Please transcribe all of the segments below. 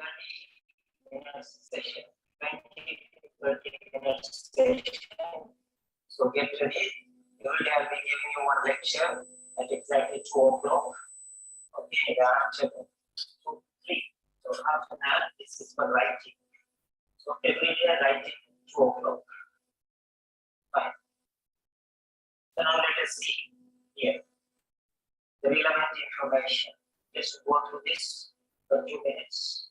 30 minutes session. 20 to 30 minutes session. So get ready. Every day I'll be giving you one lecture at exactly 2 o'clock. Okay, chapter 2, 3. So after that, this is for writing. So every day writing 2 o'clock. Fine. So now let us see here the relevant information. Let's go through this for 2 minutes.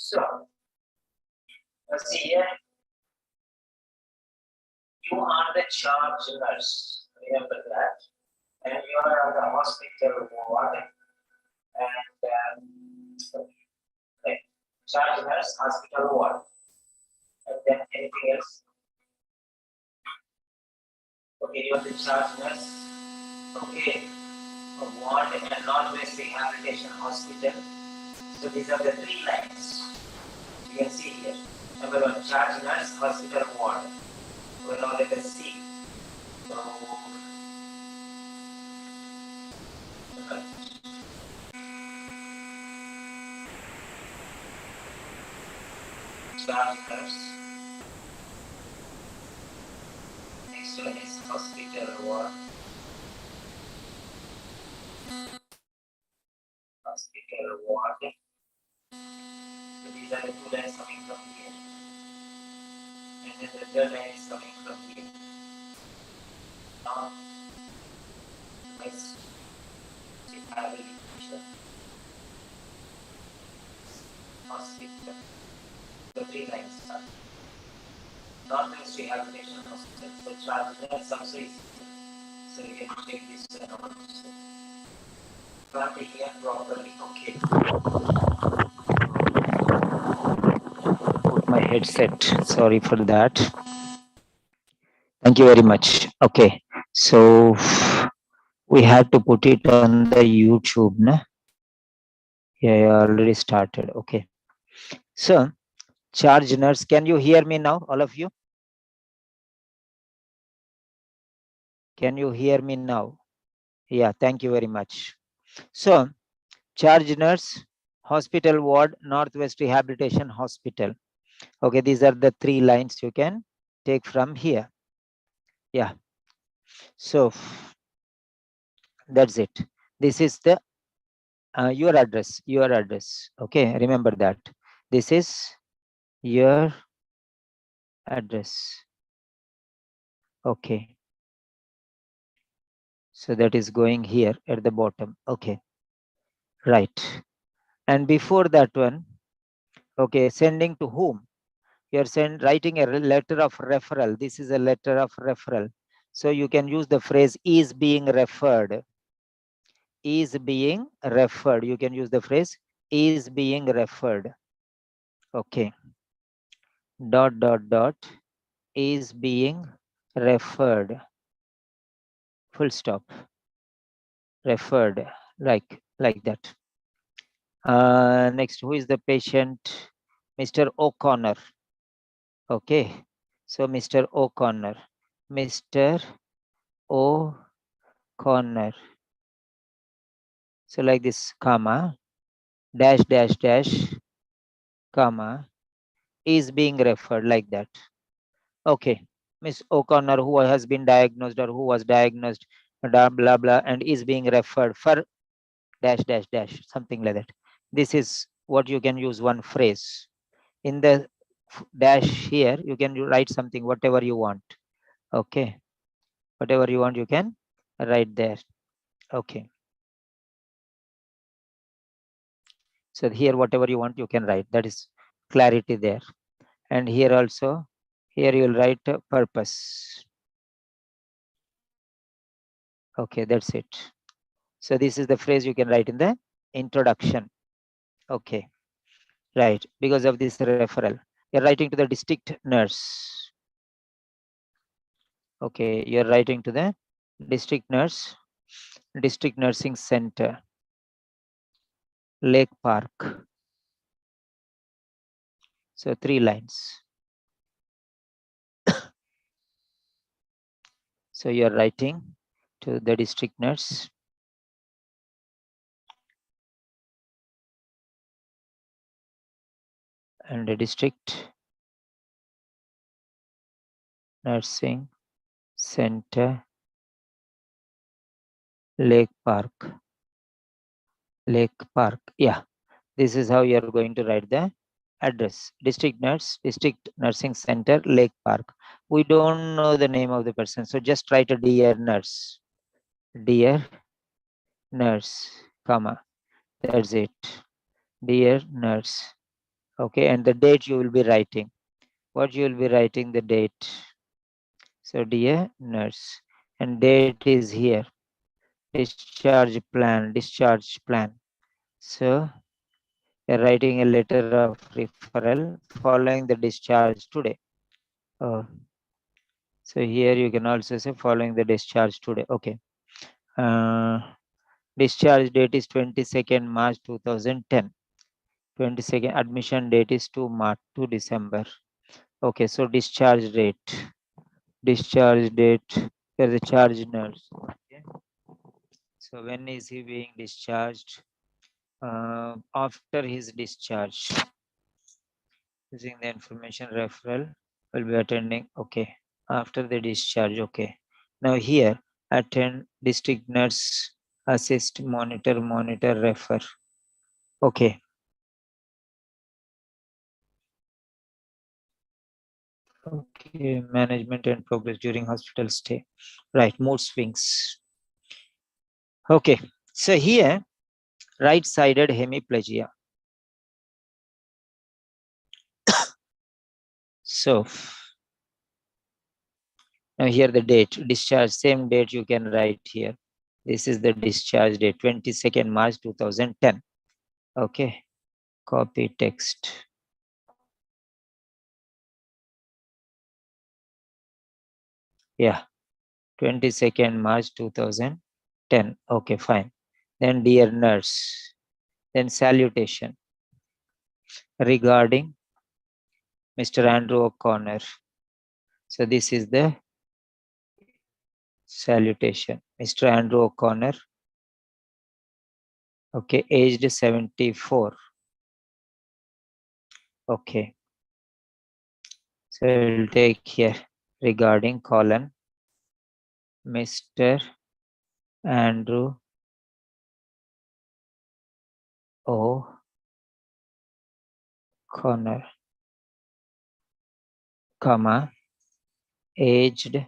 So, see here, you are the charge nurse. Remember that. And you are on the hospital ward. And okay. Charge nurse, hospital ward. And then anything else? Okay, you are the charge nurse. Okay. Ward and non-basic rehabilitation hospital. So these are the 3 lines. You can see here. Number 1, charge nurse, hospital ward. Well, now let us see. So, charge nurse. Next one is hospital ward. Hospital ward. So these are the 2 lines coming from here. And then the third line is coming from here. rehabilitation hospital. The three lines are Northwest Rehabilitation Hospital. So charge nurse also is. So you can take this one also. Can't hear properly. Okay. Put my headset. Sorry for that. Thank you very much. Okay. So we have to put it on the YouTube. Na? Yeah, I already started. Okay. So charge nurse, can you hear me now, all of you? Can you hear me now? Yeah, thank you very much. So charge nurse, hospital ward, Northwest Rehabilitation Hospital. Okay, these are the three lines you can take from here. Yeah. So that's it. This is the your address. Okay, remember that. This is your address. Okay. So that is going here at the bottom. Okay. Right. And before that one, okay, sending to whom? You're writing a letter of referral. This is a letter of referral. So you can use the phrase is being referred. Is being referred. You can use the phrase is being referred. Okay. Dot, dot, dot is being referred. Full stop. Referred like that. Next, who is the patient? Mr. O'Connor. Okay. So Mr. O'Connor. Mr. O'Connor. So like this, comma, dash, dash, dash, comma, is being referred like that. Okay. Miss O'Connor, who has been diagnosed or who was diagnosed, blah, blah, blah, and is being referred for dash, dash, dash, something like that. This is what you can use one phrase. In the dash here, you can write something, whatever you want. Okay. Whatever you want, you can write there. Okay. So here, whatever you want, you can write. That is clarity there. And here also, here you will write purpose. Okay, that's it. So this is the phrase you can write in the introduction. Okay, right. Because of this referral, you're writing to the district nurse. Okay, you're writing to the district nurse, district nursing center, Lake Park. So 3 lines. So you're writing to the district nurse. And the district nursing center, Lake Park. Lake Park. Yeah, this is how you're going to write the address. District nurse, district nursing center, Lake Park. We don't know the name of the person, so just write a dear nurse. Dear nurse, comma. That's it. Dear nurse. Okay, and the date you will be writing. What you will be writing the date. So dear nurse, and date is here. Discharge plan. So you're writing a letter of referral following the discharge today. Oh, so here you can also say following the discharge today. Okay. Discharge date is 22nd March 2010. 22nd admission date is 2 March to December. Okay, so discharge date. Discharge date. Here's the charge nurse. Okay. So when is he being discharged? After his discharge. Using the information referral will be attending. Okay. After the discharge. Okay. Now here attend district nurse, assist, monitor, refer. Okay. Okay. Okay, management and progress during hospital stay. Right, mood swings. Okay, so here, right-sided hemiplegia. So now here the date, discharge, same date you can write here. This is the discharge date, 22nd March 2010. Okay, copy text. Yeah, 22nd March 2010. Okay, fine. Then dear nurse, then salutation regarding Mr. Andrew O'Connor. So this is the salutation. Mr. Andrew O'Connor, okay, aged 74. Okay, so we'll take here regarding colon Mr. Andrew O'Connor, comma, aged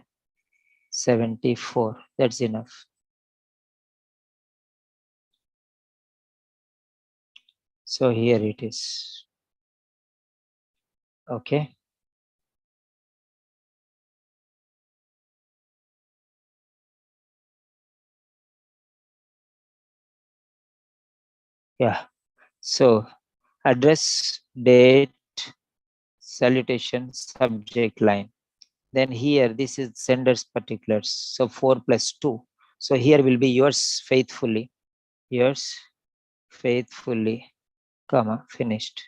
74. That's enough. So here it is. Okay. Yeah. So address, date, salutation, subject line. Then here, this is sender's particulars. So 4 plus 2. So here will be yours faithfully. Yours faithfully, comma, finished.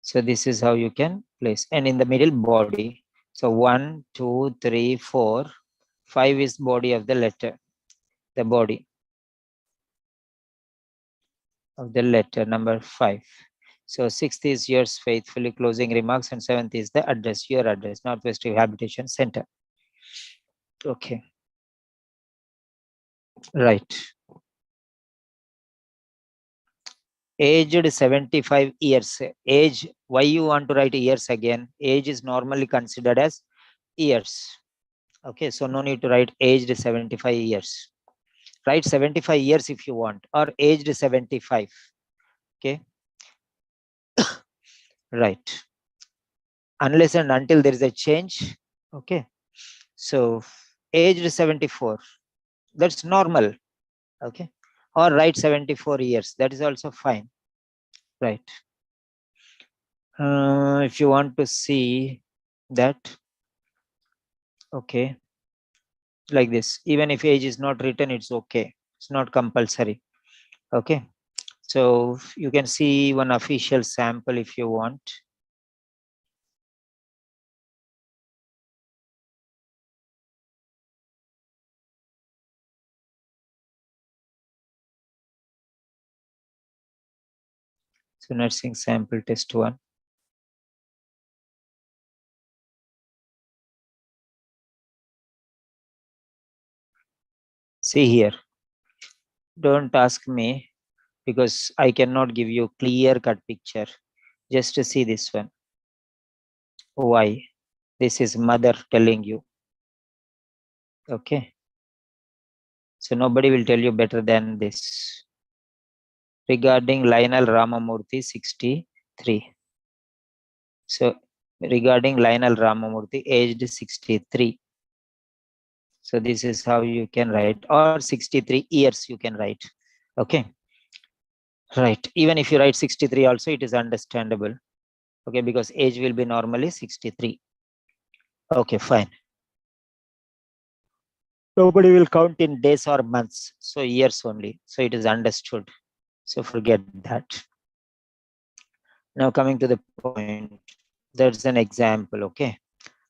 So this is how you can place. And in the middle, body. So 1, 2, 3, 4, 5 is body of the letter. The body of the letter, number 5. So 6th is yours faithfully, closing remarks, and 7th is the address, your address, Northwest Rehabilitation Center. Okay. Right. Aged 75 years. Age, why you want to write years again? Age is normally considered as years. Okay, so no need to write aged 75 years. Write 75 years if you want, or aged 75. Okay. Right. Unless and until there is a change. Okay. So aged 74. That's normal. Okay. Or write 74 years. That is also fine. Right. If you want to see that, okay, like this, even if age is not written, it's okay. It's not compulsory. Okay. So you can see one official sample if you want. So nursing sample test 1. See here. Don't ask me because I cannot give you clear cut picture. Just to see this one. Why? This is mother telling you. Okay. So nobody will tell you better than this. Regarding Lionel Ramamurthy, 63. So regarding Lionel Ramamurthy, aged 63. So this is how you can write, or 63 years you can write. Okay. Right. Even if you write 63 also, it is understandable. Okay, because age will be normally 63. Okay, fine. Nobody will count in days or months. So years only. So it is understood. So forget that. Now coming to the point. That's an example. Okay.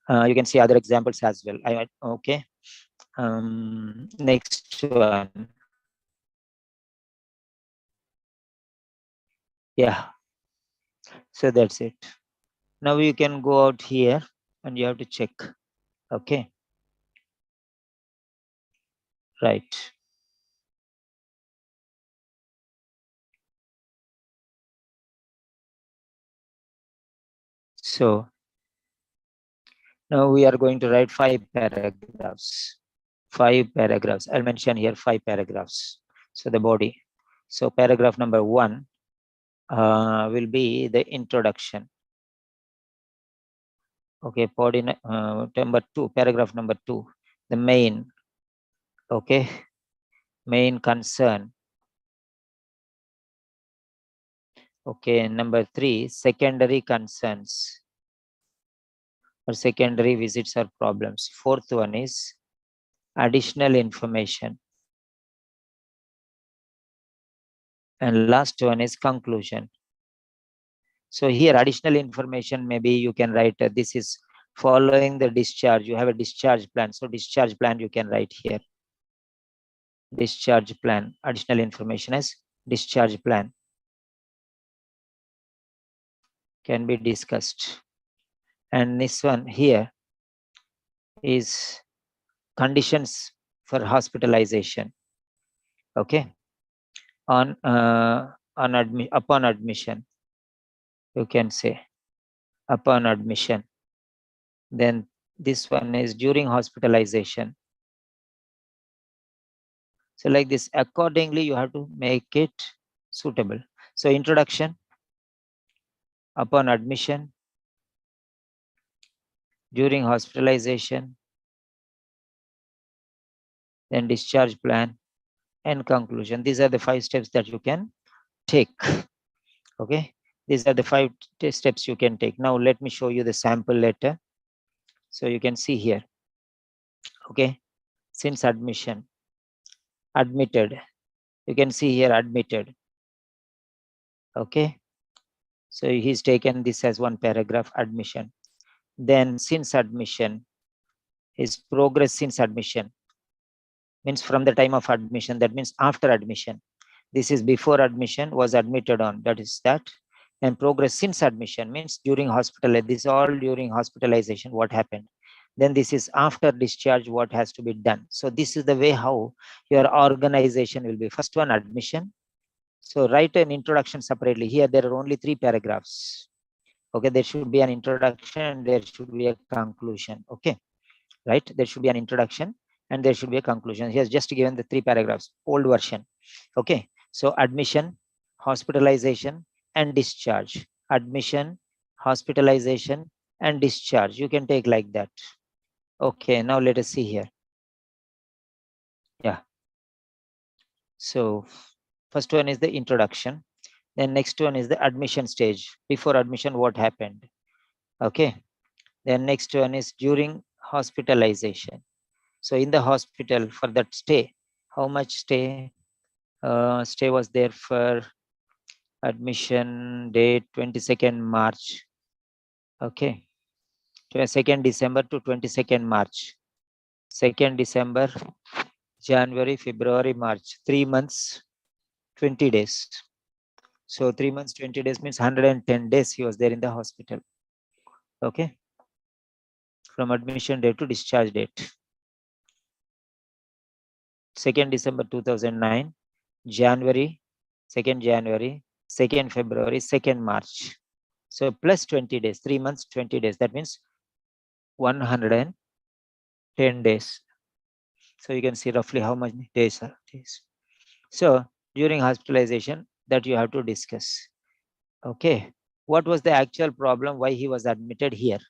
You can see other examples as well. Okay. Next one. Yeah. So that's it. Now you can go out here and you have to check. Okay. Right. So Now we are going to write 5 paragraphs. 5 paragraphs. I'll mention here 5 paragraphs. So the body. So paragraph number 1 will be the introduction. Okay, body number 2, paragraph number 2, the main. Okay, main concern. Okay, number 3, secondary concerns or secondary visits or problems. 4th one is additional information. And last one is conclusion. So here additional information, maybe you can write this is following the discharge. You have a discharge plan. So discharge plan you can write here. Discharge plan. Additional information is discharge plan. Can be discussed. And this one here is conditions for hospitalization. Okay. Upon admission, you can say upon admission. Then this one is during hospitalization. So like this, accordingly, you have to make it suitable. So introduction, upon admission, during hospitalization, then discharge plan and conclusion. These are the 5 steps that you can take. Okay, these are the 5 steps you can take. Now let me show you the sample letter. So you can see here. Okay, since admission, admitted. You can see here admitted. Okay, so he's taken this as 1 paragraph, admission. Then since admission, his progress since admission means from the time of admission. That means after admission. This is before admission, was admitted on, that is that. And progress since admission means during hospital. This is all during hospitalization, what happened. Then this is after discharge, what has to be done. So this is the way how your organization will be. First one, admission. So write an introduction separately. Here there are only 3 paragraphs. Okay, there should be an introduction, there should be a conclusion. Okay, right? There should be an introduction and there should be a conclusion. He has just given the 3 paragraphs, old version. Okay, so admission, hospitalization and discharge. Admission, hospitalization and discharge. You can take like that. Okay, now let us see here. Yeah. So first one is the introduction. Then next one is the admission stage. Before admission, what happened? Okay. Then next one is during hospitalization. So in the hospital for that stay, how much stay? Stay was there for admission date 22nd March. Okay. 2nd December to 22nd March. 2nd December, January, February, March. 3 months, 20 days. So 3 months, 20 days means 110 days he was there in the hospital. Okay. From admission date to discharge date. 2nd December 2009, January, 2nd January, 2nd February, 2nd March. So plus 20 days, 3 months, 20 days. That means 110 days. So you can see roughly how much days are days. So during hospitalization, that you have to discuss. Okay. What was the actual problem? Why he was admitted here?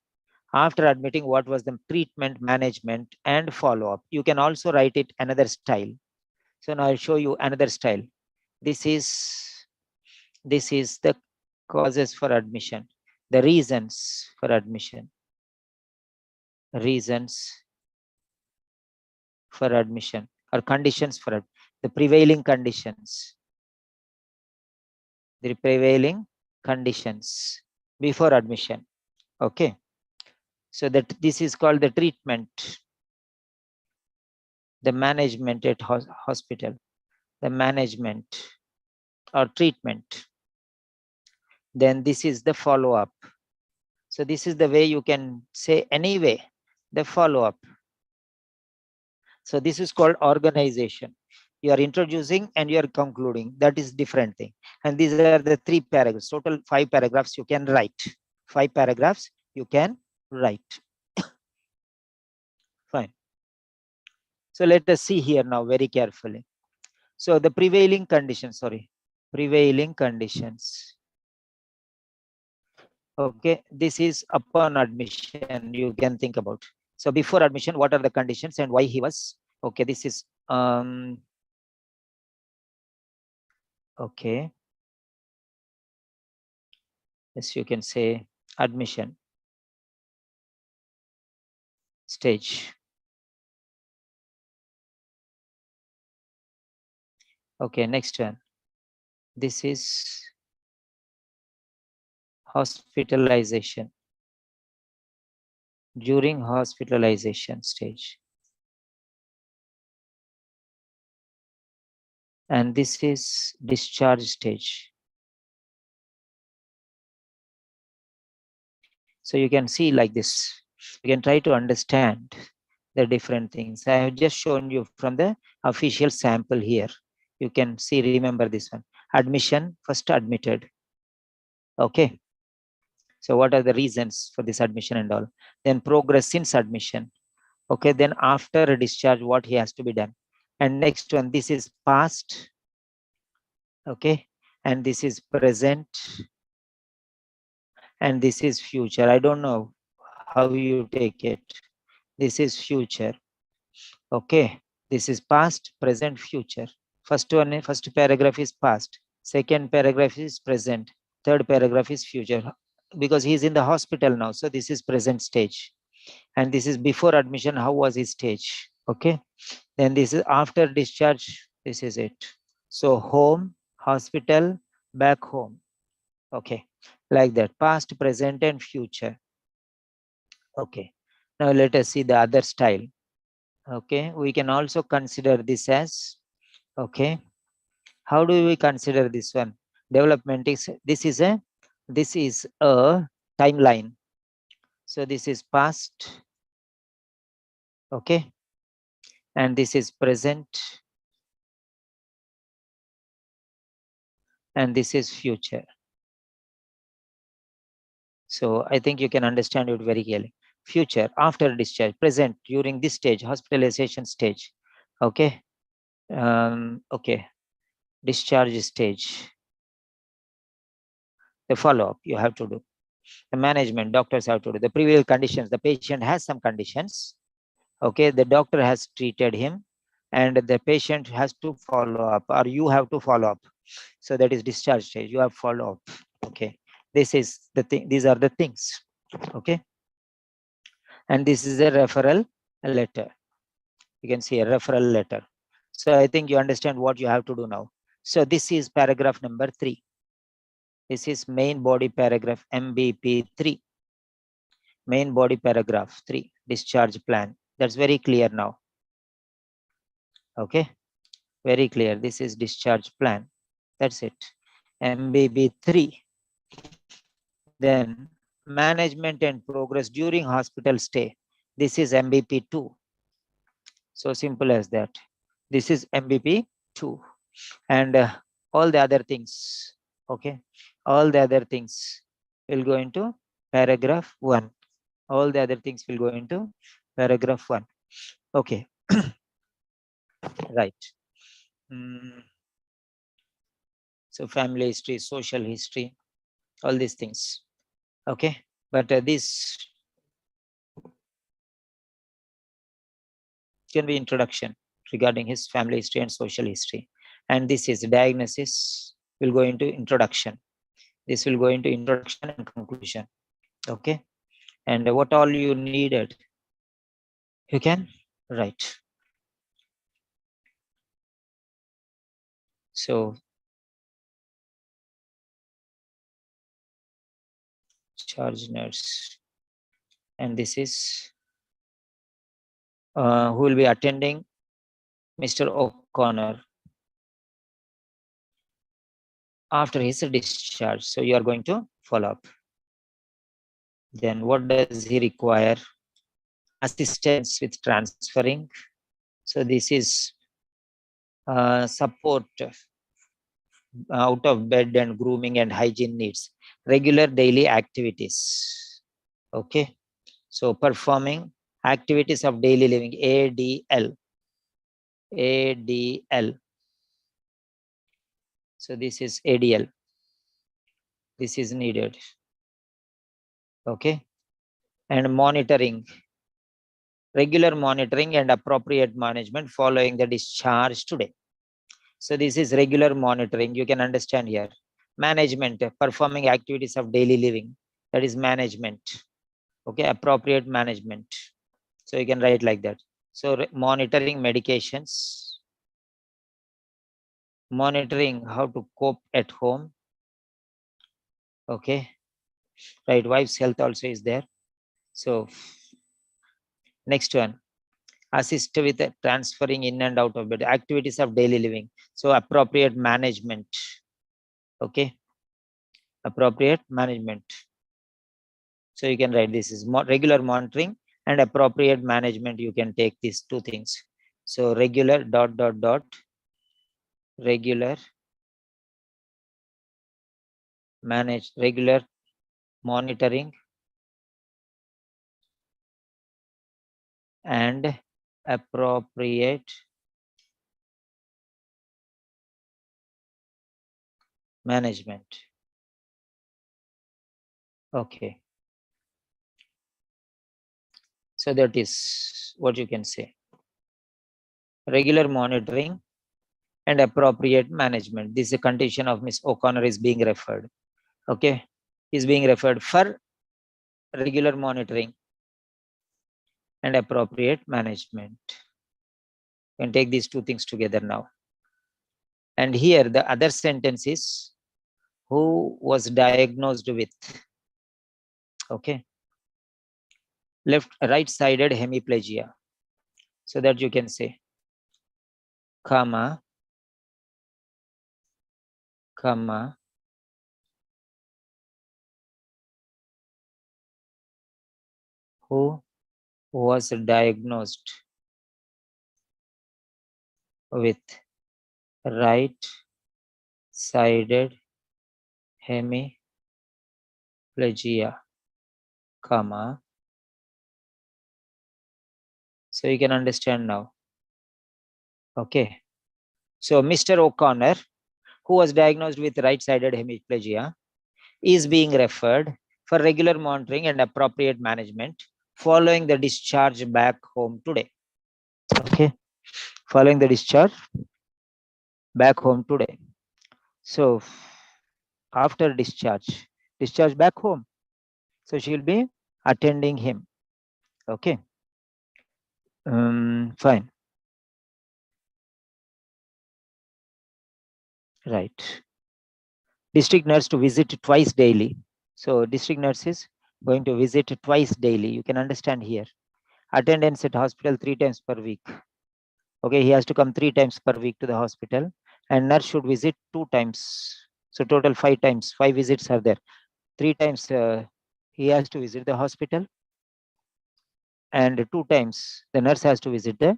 After admitting, what was the treatment, management, and follow-up? You can also write it another style. So now I'll show you another style. This is the causes for admission, the reasons for admission. Reasons for admission or conditions for the prevailing conditions. The prevailing conditions before admission. Okay. So that this is called the treatment, the management at hospital, the management or treatment. Then this is the follow-up. So this is the way you can say anyway, the follow-up. So this is called organization. You are introducing and you are concluding. That is different thing. And these are the 3 paragraphs, total 5 paragraphs you can write. 5 paragraphs you can write. So let us see here now very carefully. So the prevailing conditions, prevailing conditions. Okay, this is upon admission, you can think about. So before admission, what are the conditions and why he was, okay, this is, okay. Yes, you can say admission stage. Okay, next one. This is hospitalization. During hospitalization stage. And this is discharge stage. So you can see like this. You can try to understand the different things. I have just shown you from the official sample here. You can see, remember this one. Admission, first admitted. Okay. So what are the reasons for this admission and all? Then progress since admission. Okay. Then after a discharge, what he has to be done. And next one, this is past. Okay. And this is present. And this is future. I don't know how you take it. This is future. Okay. This is past, present, future. First one, first paragraph is past. Second paragraph is present. Third paragraph is future. Because he is in the hospital now. So this is present stage. And this is before admission. How was his stage? Okay. Then this is after discharge. This is it. So home, hospital, back home. Okay. Like that. Past, present, and future. Okay. Now let us see the other style. Okay. We can also consider this as, okay. How do we consider this one? Development is, this is a timeline. So this is past. Okay. And this is present. And this is future. So I think you can understand it very clearly. Future, after discharge, present, during this stage, hospitalization stage. Okay. Okay. Discharge stage. The follow-up you have to do. The management, doctors have to do. The previous conditions, the patient has some conditions. Okay. The doctor has treated him and the patient has to follow up, or you have to follow up. So that is discharge stage. You have follow up. Okay. This is the thing. These are the things. Okay. And this is a referral letter. You can see a referral letter. So I think you understand what you have to do now. So this is paragraph number 3. This is main body paragraph MBP 3. Main body paragraph 3. Discharge plan. That's very clear now. Okay. Very clear. This is discharge plan. That's it. MBB 3. Then management and progress during hospital stay. This is MBP 2. So simple as that. This is MBP 2. And all the other things. Okay. All the other things will go into paragraph 1. All the other things will go into paragraph 1. Okay. Right. So family history, social history, all these things. Okay. But this can be introduction regarding his family history and social history. And this is diagnosis will go into introduction. This will go into introduction and conclusion. Okay. And what all you needed, you can write. So charge nurse, and this is who will be attending Mr. O'Connor after his discharge. So you are going to follow up. Then what does he require? Assistance with transferring. So this is support out of bed and grooming and hygiene needs. Regular daily activities. Okay. So performing activities of daily living, ADL. ADL. So this is ADL. This is needed. Okay. And monitoring, regular monitoring and appropriate management following the discharge today. So this is regular monitoring. You can understand here. Management, performing activities of daily living. That is management. Okay. Appropriate management. So you can write like that. So monitoring medications, monitoring how to cope at home. Okay. Right. Wife's health also is there. So next one, assist with the transferring in and out of bed, activities of daily living. So appropriate management. Okay. Appropriate management. So you can write this is regular monitoring and appropriate management. You can take these two things. So regular ... regular manage, regular monitoring and appropriate management. Okay. So that is what you can say. Regular monitoring and appropriate management. This is a condition of Miss O'Connor is being referred. Okay. Is being referred for regular monitoring and appropriate management. You can take these two things together now. And here the other sentence is who was diagnosed with. Okay. Right-sided hemiplegia. So that you can say, comma, who was diagnosed with right-sided hemiplegia, comma. So you can understand now. Okay. So Mr. O'Connor, who was diagnosed with right-sided hemiplegia, is being referred for regular monitoring and appropriate management following the discharge back home today. Okay. Following the discharge back home today. So after discharge back home. So she'll be attending him. Okay. Fine. Right. District nurse to visit twice daily. So district nurse is going to visit twice daily. You can understand here. Attendance at hospital 3 times per week. Okay, he has to come 3 times per week to the hospital, and nurse should visit 2 times. So total 5 times. 5 visits are there. 3 times he has to visit the hospital, and 2 times the nurse has to visit the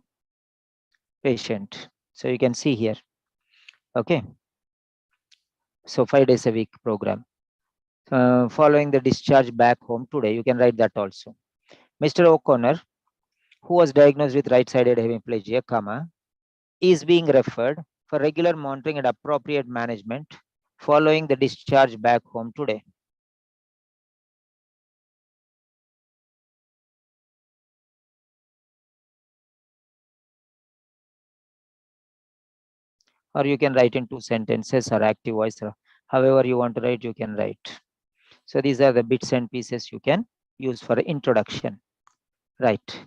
patient. So you can see here. Okay. So 5 days a week program. Following the discharge back home today, you can write that also. Mr. O'Connor, who was diagnosed with right-sided hemiplegia, comma, is being referred for regular monitoring and appropriate management following the discharge back home today. Or you can write in 2 sentences or active voice, or however you want to write, you can write. So these are the bits and pieces you can use for introduction. Right.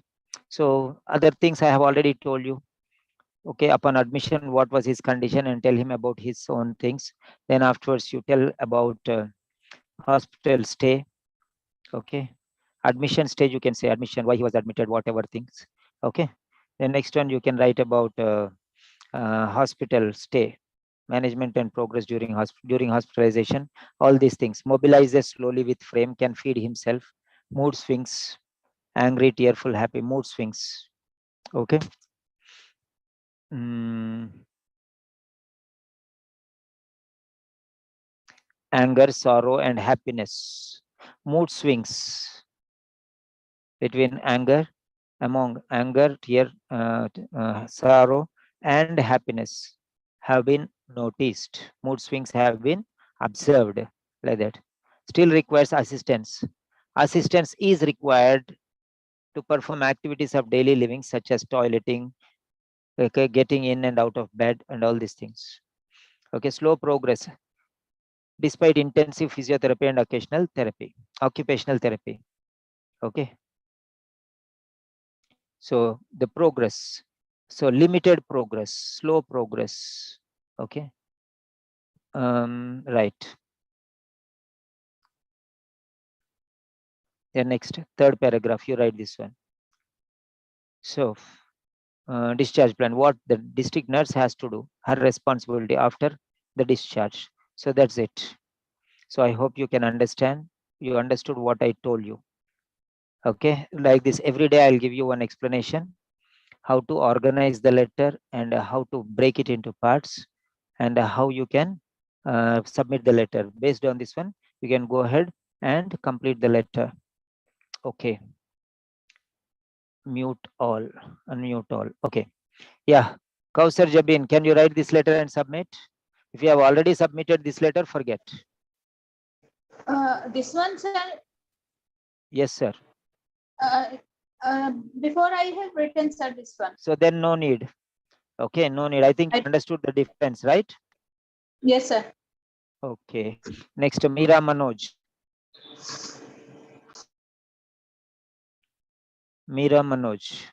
So other things I have already told you. Okay, upon admission, what was his condition, and tell him about his own things. Then afterwards, you tell about hospital stay. Okay, admission stage, you can say admission, why he was admitted, whatever things. Okay, the next one you can write about hospital stay, management and progress during hospitalization. All these things. Mobilizes slowly with frame, can feed himself. Mood swings, angry, tearful, happy. Mood swings. Okay. Anger, sorrow, and happiness. Mood swings between anger, among anger, tear, sorrow, and happiness have been noticed. Mood swings have been observed, like that. Still requires assistance. Assistance is required to perform activities of daily living such as toileting, okay, getting in and out of bed and all these things. Okay, slow progress despite intensive physiotherapy and occupational therapy. Okay. So the progress, so limited progress, slow progress. Okay. Right. The next third paragraph, you write this one. So discharge plan, what the district nurse has to do, her responsibility after the discharge. So that's it. So I hope you can understand. You understood what I told you. Okay, like this every day I'll give you one explanation, how to organize the letter and how to break it into parts, and how you can submit the letter. Based on this one, you can go ahead and complete the letter. Okay. Mute all, unmute all. Okay. Yeah. Kausar Jabin, can you write this letter and submit? If you have already submitted this letter, forget. This one, sir. Yes, sir. Before I have written, sir, this one. So then no need. Okay, no need. I think you understood the difference, right? Yes, sir. Okay. Next, Meera Manoj. Meera Manoj.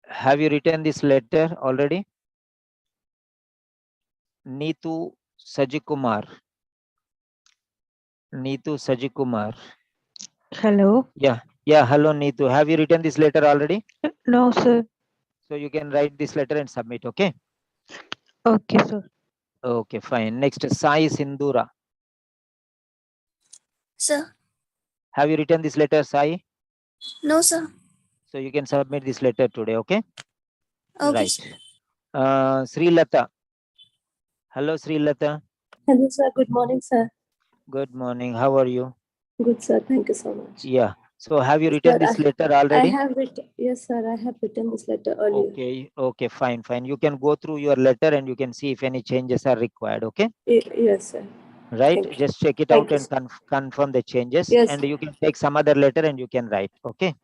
Have you written this letter already? Neetu Sajikumar. Neetu Sajikumar. Hello. Yeah. Yeah. Hello, Neetu. Have you written this letter already? No, sir. So you can write this letter and submit. Okay. Okay, sir. Okay, fine. Next, Sai Sindura. Sir, Have you written this letter, Sai? no, sir. So you can submit this letter today. Okay. Okay, Right. sir. Sri Lata. Hello, Sri Lata. Hello, sir. Good morning, sir. Good morning. How are you? Good, sir. Thank you so much. Yeah. So have you written Sir, this letter I already? have written, yes, sir. I have written this letter earlier. Okay. Okay. Fine. Fine. You can go through your letter and you can see if any changes are required. Okay. Yes, sir. Right. Thank you. Just check it Thank out you, and confirm the changes. Yes. And you can take some other letter and you can write. Okay.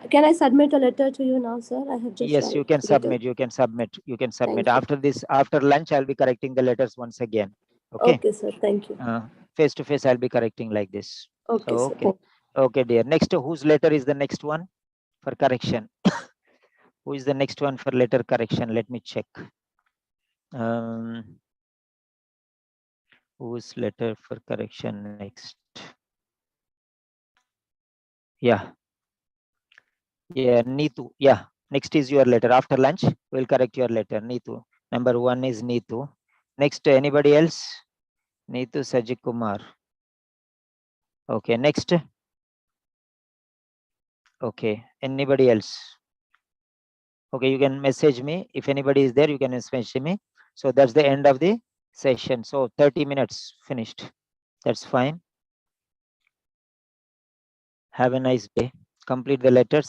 Can I submit a letter to you now, sir? I have just Yes, you can submit. You can submit. You can submit. Thank you. After this, after lunch, I'll be correcting the letters once again. Okay. Okay, sir. Thank you. Face to face, I'll be correcting like this. Okay, sir. Okay. Okay, dear. Next, whose letter is the next one for correction? Who is the next one for letter correction? Let me check. Whose letter for correction next? Yeah. Yeah, Neetu. Yeah. Next is your letter. After lunch, we'll correct your letter. Neetu. Number 1 is Neetu. Next, anybody else? Neetu Sajikumar. Okay, next. Okay, anybody else? Okay, you can message me. If anybody is there, you can message me. So that's the end of the session. So 30 minutes finished. That's fine. Have a nice day. Complete the letters.